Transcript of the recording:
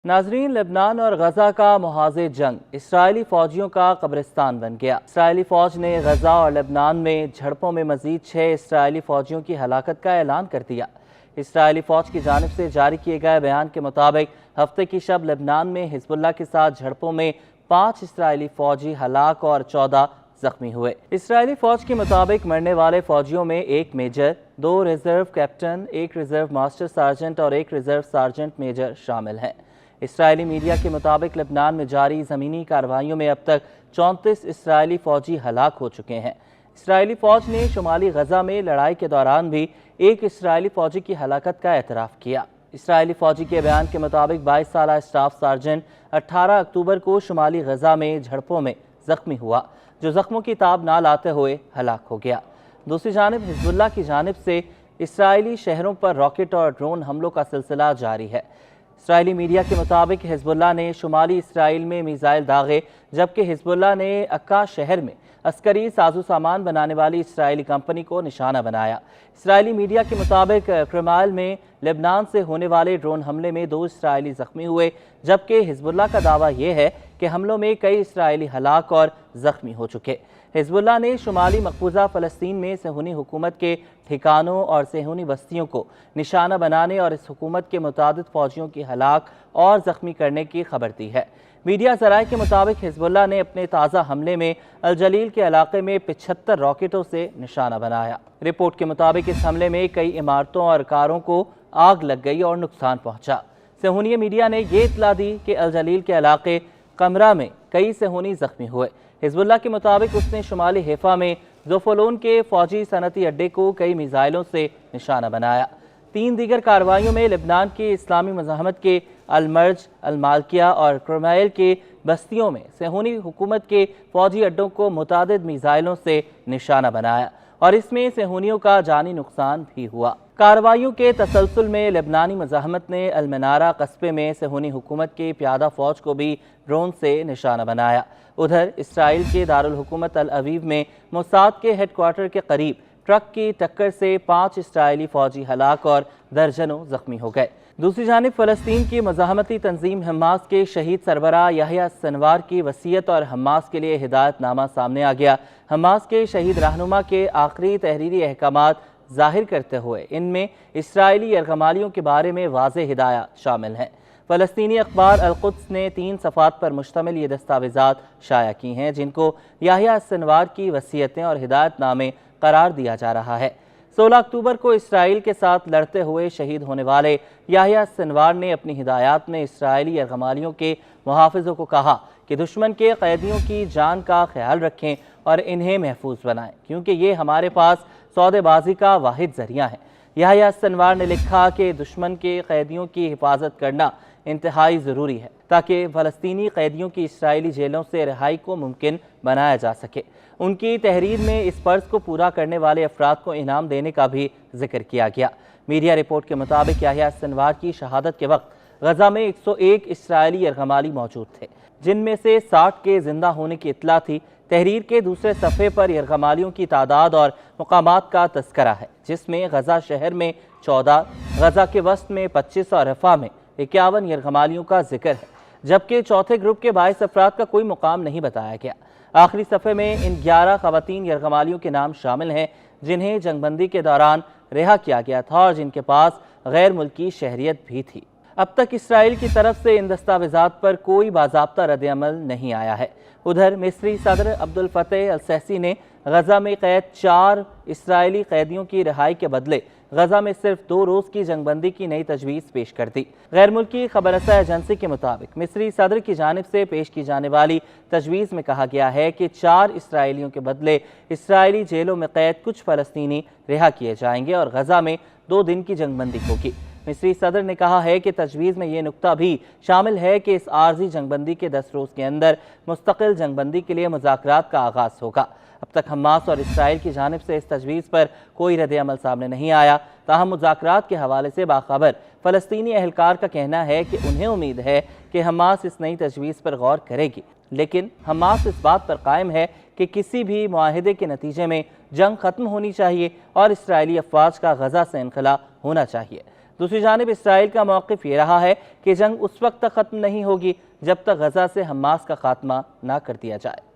ناظرین، لبنان اور غزہ کا محاذ جنگ اسرائیلی فوجیوں کا قبرستان بن گیا۔ اسرائیلی فوج نے غزہ اور لبنان میں جھڑپوں میں مزید 6 اسرائیلی فوجیوں کی ہلاکت کا اعلان کر دیا۔ اسرائیلی فوج کی جانب سے جاری کیے گئے بیان کے مطابق ہفتے کی شب لبنان میں حزب اللہ کے ساتھ جھڑپوں میں 5 اسرائیلی فوجی ہلاک اور 14 زخمی ہوئے۔ اسرائیلی فوج کے مطابق مرنے والے فوجیوں میں 1 major, 2 reserve captain, 1 reserve master sergeant اور 1 ریزرو سارجنٹ میجر شامل ہیں۔ اسرائیلی میڈیا کے مطابق لبنان میں جاری زمینی کارروائیوں میں اب تک 34 اسرائیلی فوجی ہلاک ہو چکے ہیں۔ اسرائیلی فوج نے شمالی غزہ میں لڑائی کے دوران بھی 1 اسرائیلی فوجی کی ہلاکت کا اعتراف کیا۔ اسرائیلی فوجی کے بیان کے مطابق 22 سالہ اسٹاف سارجنٹ 18 اکتوبر کو شمالی غزہ میں جھڑپوں میں زخمی ہوا، جو زخموں کی تاب نہ لاتے ہوئے ہلاک ہو گیا۔ دوسری جانب حزب اللہ کی جانب سے اسرائیلی شہروں پر راکٹ اور ڈرون حملوں کا سلسلہ جاری ہے۔ اسرائیلی میڈیا کے مطابق حزب اللہ نے شمالی اسرائیل میں میزائل داغے، جبکہ حزب اللہ نے عکا شہر میں عسکری سازو سامان بنانے والی اسرائیلی کمپنی کو نشانہ بنایا۔ اسرائیلی میڈیا کے مطابق کرمائل میں لبنان سے ہونے والے ڈرون حملے میں 2 اسرائیلی زخمی ہوئے، جبکہ حزب اللہ کا دعویٰ یہ ہے کہ حملوں میں کئی اسرائیلی ہلاک اور زخمی ہو چکے۔ حزب اللہ نے شمالی مقبوضہ فلسطین میں صہیونی حکومت کے ٹھکانوں اور صہیونی بستیوں کو نشانہ بنانے اور اس حکومت کے متعدد فوجیوں کی ہلاک اور زخمی کرنے کی خبر دی ہے۔ میڈیا ذرائع کے مطابق حزب اللہ نے اپنے تازہ حملے میں الجلیل کے علاقے میں 75 راکٹوں سے نشانہ بنایا۔ رپورٹ کے مطابق اس حملے میں کئی عمارتوں اور کاروں کو آگ لگ گئی اور نقصان پہنچا۔ صہیونی میڈیا نے یہ اطلاع دی کہ الجلیل کے علاقے قمرہ میں کئی صہیونی زخمی ہوئے۔ حزب اللہ کے مطابق اس نے شمالی حیفا میں زوفولون کے فوجی صنعتی اڈے کو کئی میزائلوں سے نشانہ بنایا۔ 3 دیگر کارروائیوں میں لبنان کی اسلامی مزاحمت کے المرج، المالکیہ اور کرمائل کے بستیوں میں صہیونی حکومت کے فوجی اڈوں کو متعدد میزائلوں سے نشانہ بنایا اور اس میں صہیونیوں کا جانی نقصان بھی ہوا۔ کارروائیوں کے تسلسل میں لبنانی مزاحمت نے المنارہ قصبے میں صہیونی حکومت کی پیادہ فوج کو بھی ڈرون سے نشانہ بنایا۔ ادھر اسرائیل کے دارالحکومت تل ابیب میں موساد کے ہیڈ کوارٹر کے قریب ٹرک کی ٹکر سے 5 اسرائیلی فوجی ہلاک اور درجنوں زخمی ہو گئے۔ دوسری جانب فلسطین کی مزاحمتی تنظیم حماس کے شہید سربراہ یحییٰ سنوار کی وصیت اور حماس کے لیے ہدایت نامہ سامنے آ گیا۔ حماس کے شہید رہنما کے آخری تحریری احکامات ظاہر کرتے ہوئے ان میں اسرائیلی یرغمالیوں کے بارے میں واضح ہدایات شامل ہیں۔ فلسطینی اخبار القدس نے 3 صفحات پر مشتمل یہ دستاویزات شائع کی ہیں، جن کو یحییٰ سنوار کی وصیتیں اور ہدایت نامے قرار دیا جا رہا ہے۔ 16 اکتوبر کو اسرائیل کے ساتھ لڑتے ہوئے شہید ہونے والے یحییٰ سنوار نے اپنی ہدایات میں اسرائیلی یرغمالیوں کے محافظوں کو کہا کہ دشمن کے قیدیوں کی جان کا خیال رکھیں اور انہیں محفوظ بنائیں، کیونکہ یہ ہمارے پاس سودے بازی کا واحد ذریعہ ہے۔ یحییٰ سنوار نے لکھا کہ دشمن کے قیدیوں کی حفاظت کرنا انتہائی ضروری ہے تاکہ فلسطینی قیدیوں کی اسرائیلی جیلوں سے رہائی کو ممکن بنایا جا سکے۔ ان کی تحریر میں اس فرض کو پورا کرنے والے افراد کو انعام دینے کا بھی ذکر کیا گیا۔ میڈیا رپورٹ کے مطابق یحییٰ سنوار کی شہادت کے وقت غزہ میں 101 اسرائیلی یرغمالی موجود تھے، جن میں سے 60 کے زندہ ہونے کی اطلاع تھی۔ تحریر کے دوسرے صفحے پر یرغمالیوں کی تعداد اور مقامات کا تذکرہ ہے، جس میں غزہ شہر میں 14، غزہ کے وسط میں 25 اور رفح میں 51 یرغمالیوں کا ذکر ہے، جبکہ چوتھے گروپ کے 22 افراد کا کوئی مقام نہیں بتایا گیا۔ آخری صفحے میں ان 11 خواتین یرغمالیوں کے نام شامل ہیں جنہیں جنگ بندی کے دوران رہا کیا گیا تھا اور جن کے پاس غیر ملکی شہریت بھی تھی۔ اب تک اسرائیل کی طرف سے ان دستاویزات پر کوئی باضابطہ رد عمل نہیں آیا ہے۔ ادھر مصری صدر عبدالفتح السیسی نے غزہ میں قید 4 اسرائیلی قیدیوں کی رہائی کے بدلے غزہ میں صرف 2 روز کی جنگ بندی کی نئی تجویز پیش کر دی۔ غیر ملکی خبر رساں ایجنسی کے مطابق مصری صدر کی جانب سے پیش کی جانے والی تجویز میں کہا گیا ہے کہ 4 اسرائیلیوں کے بدلے اسرائیلی جیلوں میں قید کچھ فلسطینی رہا کیے جائیں گے اور غزہ میں 2 دن کی جنگ بندی ہوگی۔ مصری صدر نے کہا ہے کہ تجویز میں یہ نکتہ بھی شامل ہے کہ اس عارضی جنگ بندی کے 10 روز کے اندر مستقل جنگ بندی کے لیے مذاکرات کا آغاز ہوگا۔ اب تک حماس اور اسرائیل کی جانب سے اس تجویز پر کوئی رد عمل سامنے نہیں آیا، تاہم مذاکرات کے حوالے سے باخبر فلسطینی اہلکار کا کہنا ہے کہ انہیں امید ہے کہ حماس اس نئی تجویز پر غور کرے گی، لیکن حماس اس بات پر قائم ہے کہ کسی بھی معاہدے کے نتیجے میں جنگ ختم ہونی چاہیے اور اسرائیلی افواج کا غزہ سے انخلا ہونا چاہیے۔ دوسری جانب اسرائیل کا موقف یہ رہا ہے کہ جنگ اس وقت تک ختم نہیں ہوگی جب تک غزہ سے حماس کا خاتمہ نہ کر دیا جائے۔